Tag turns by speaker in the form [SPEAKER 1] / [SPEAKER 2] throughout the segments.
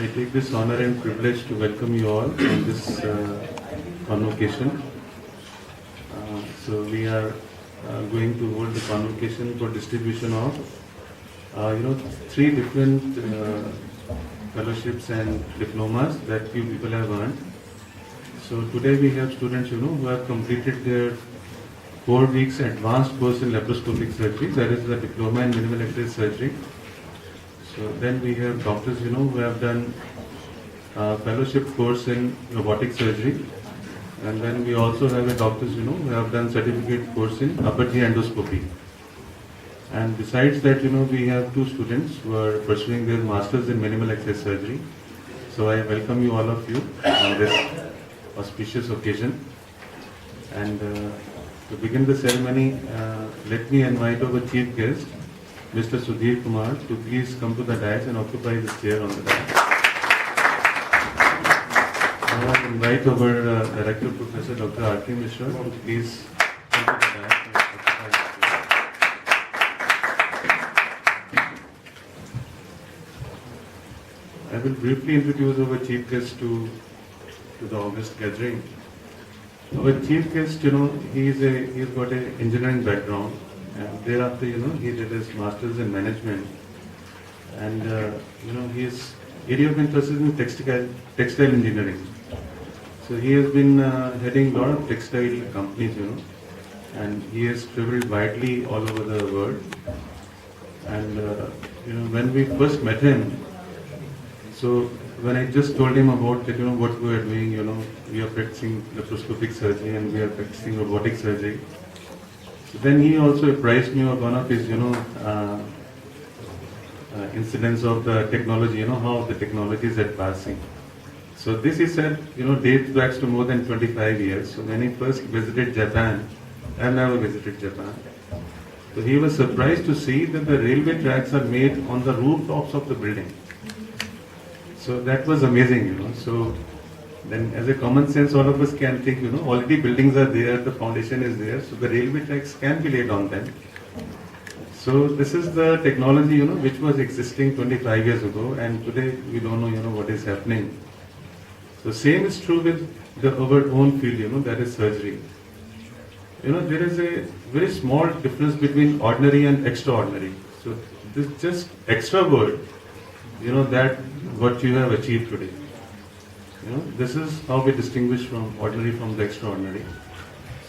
[SPEAKER 1] I take this honor and privilege to welcome you all on this convocation. So we are going to hold the convocation for distribution of, three different fellowships and diplomas that few people have earned. So today we have students, who have completed their 4 weeks advanced course in laparoscopic surgery, that is the diploma in minimal access surgery. So then we have doctors, who have done fellowship course in robotic surgery. And then we also have a doctors, who have done certificate course in upper GI endoscopy. And besides that, we have 2 students who are pursuing their masters in minimal access surgery. So I welcome you, all of you, on this auspicious occasion. And to begin the ceremony, let me invite our chief guest, Mr. Sudhir Kumar, to please come to the dais and occupy this chair on the dais. Now I invite our Director Professor Dr. R.K. Mishra to please come to the dais and occupy this chair. I will briefly introduce our chief guest to the August gathering. Our chief guest, he's got an engineering background. And thereafter, he did his master's in management, and his area of interest is in textile engineering. So he has been heading a lot of textile companies, and he has traveled widely all over the world. And when we first met him, so when I just told him about that, what we are doing, we are practicing laparoscopic surgery and we are practicing robotic surgery. So then he also apprised me of one of his, incidents of the technology, how the technology is advancing. So this, he said, dates back to more than 25 years. So when he first visited Japan, I have never visited Japan. So he was surprised to see that the railway tracks are made on the rooftops of the building. So that was amazing, So then as a common sense, all of us can think, already buildings are there, the foundation is there, so the railway tracks can be laid on them. So this is the technology, which was existing 25 years ago, and today we don't know, what is happening. So same is true with our own field, that is surgery. There is a very small difference between ordinary and extraordinary. So this just extra word, that what you have achieved today. This is how we distinguish from ordinary from the extraordinary.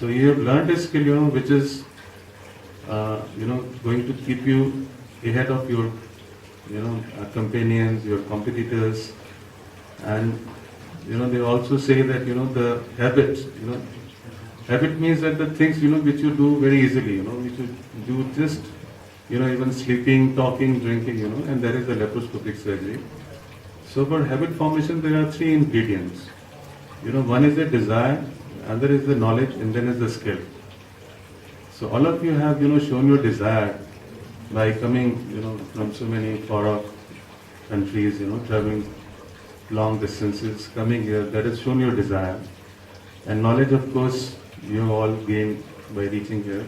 [SPEAKER 1] So you have learned a skill, which is, going to keep you ahead of your, companions, your competitors. And, they also say that, the habits, habit means that the things, which you do very easily, which you do just, even sleeping, talking, drinking, and that is the laparoscopic surgery. So for habit formation, there are 3 ingredients. One is the desire, other is the knowledge, and then is the skill. So all of you have, shown your desire by coming, from so many far off countries, traveling long distances, coming here. That has shown your desire. And knowledge, of course, you have all gained by reaching here.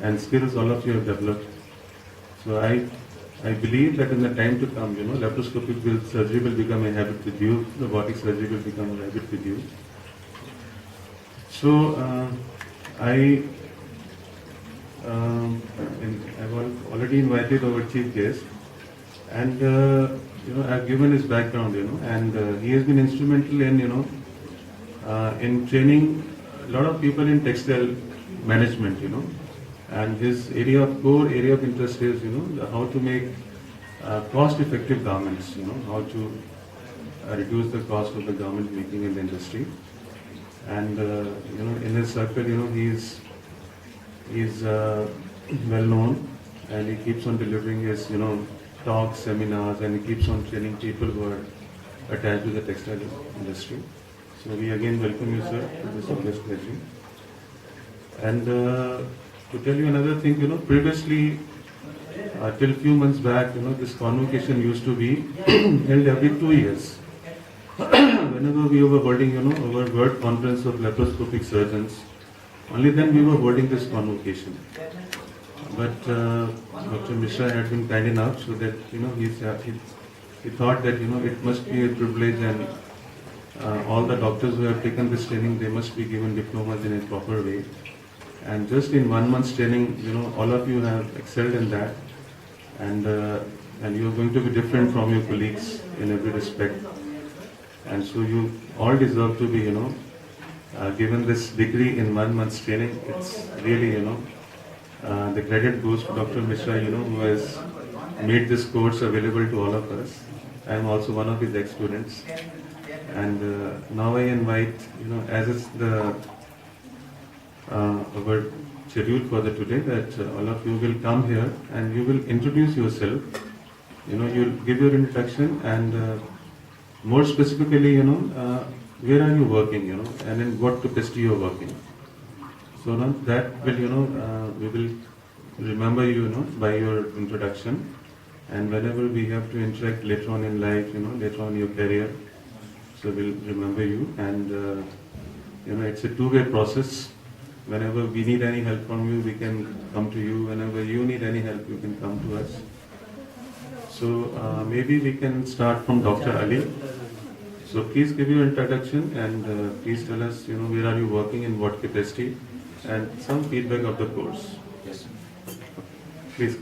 [SPEAKER 1] And skills, all of you have developed. So I believe that in the time to come, laparoscopic surgery will become a habit with you, robotic surgery will become a habit with you. So I've already invited our chief guest, and I've given his background, and he has been instrumental in, in training a lot of people in textile management, And his core area of interest is, how to make cost-effective garments, how to reduce the cost of the garment making in the industry. And, in his circle, he's well known, and he keeps on delivering his, talks, seminars, and he keeps on training people who are attached to the textile industry. So we again welcome you, sir, to this August gathering. And to tell you another thing, previously, till few months back, this convocation used to be held every 2 years. Whenever we were holding, our World Conference of Laparoscopic Surgeons, only then we were holding this convocation. But Dr. Mishra had been kind enough so that, we thought that, it must be a privilege, and all the doctors who have taken this training, they must be given diplomas in a proper way. And just in 1 month's training, all of you have excelled in that, and you are going to be different from your colleagues in every respect. And so you all deserve to be, given this degree in 1 month's training. It's really, the credit goes to Dr. Mishra, who has made this course available to all of us. I am also one of his ex-students. And now I invite, as it's our schedule for the today, that all of you will come here and you will introduce yourself. You'll give your introduction, and more specifically, where are you working, and in what capacity you are working. So now that will, we will remember you, by your introduction, and whenever we have to interact later on in life, later on in your career, so we'll remember you. And it's a two-way process. Whenever we need any help from you, we can come to you. Whenever you need any help, you can come to us. So maybe we can start from Dr. Ali. So please give your introduction, and please tell us, where are you working, in what capacity, and some feedback of the course.
[SPEAKER 2] Yes.
[SPEAKER 1] Please.